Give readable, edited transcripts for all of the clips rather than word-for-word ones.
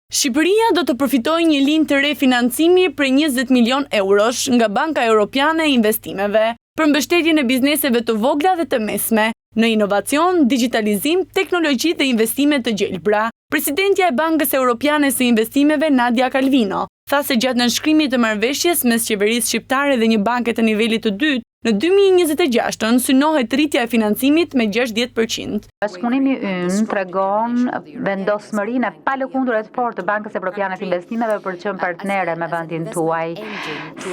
Shqipëria do të përfitojë një linjë të re financimi për 20 milion eurosh nga Banka Europiane e Investimeve për mbështetjen e bizneseve të vogla dhe të mesme në inovacion, digitalizim, teknologji dhe investime të gjelbra. Presidentja e Bankës Europiane së Investimeve, Nadia Calvino, tha se gjatë nënshkrimit të marrëveshjes mes qeverisë shqiptare dhe një banke të nivelit të dytë, në 2026 synohet rritja e financimit me 60%. Bashkëpunimi ynë tregon vendosmërinë e palëkundur e fortë të Bankës Evropiane të Investimeve për të qenë partnere me vendin tuaj,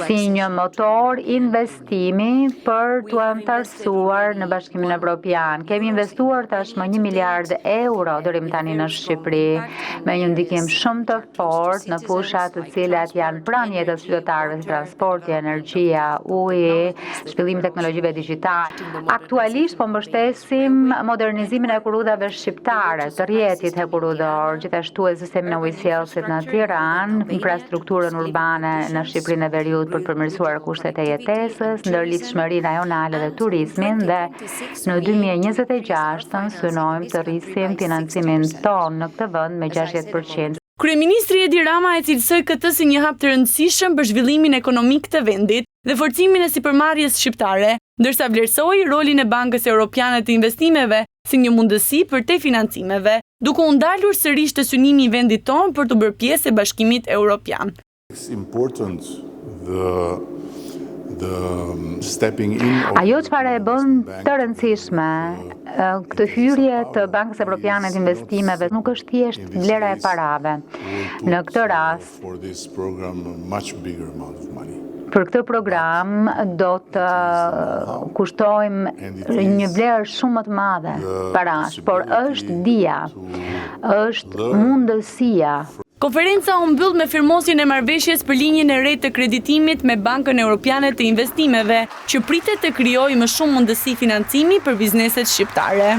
si një motor investimi për të antarësuar në Bashkimin Evropian. Kemi investuar tashmë 1 miliard euro deri tani në Shqipëri, me një ndikim shumë të fortë në fusha të cilat janë pranë jetës qytetarëve, si transporti, energjia, uji, zhvillimi i teknologjive digjitale. Aktualisht po mbështesim modernizimin e kurudhave shqiptare, të rrjetit hekurudhor, gjithashtu e sistemin e ujësjellësit në Tiranë, infrastrukturën urbane në Shqipërinë e Veriut për të përmirësuar kushtet e jetesës, ndërlidhshmërinë rajonale dhe turizmin, dhe në 2026 synojmë të rrisim financimin ton në këtë vend me 60%. Kryeministri Edi Rama e cilësoi këtë si një hap të rëndësishëm për zhvillimin ekonomik të vendit dhe forcimin e sipërmarrjes shqiptare, ndërsa vlerësoi rolin e Bankës Europiane të Investimeve si një mundësi për te financimeve, duke u ndalur sërish të synimi i vendit tonë për të bërë pjesë e Bashkimit Europian. Ajo çfarë e bën të rëndësishme këtë hyrje të Bankës Evropiane të Investimeve nuk është thjesht vlera e parave. Në këtë rast, për këtë program do të kushtojmë një vlerë shumë më të madhe parash, por është dia, është mundësia. Konferenca u mbyll me firmosjen e marrëveshjes për linjën e re të kreditimit me Bankën Europiane të Investimeve, që pritet të krijojë më shumë mundësi financimi për bizneset shqiptare.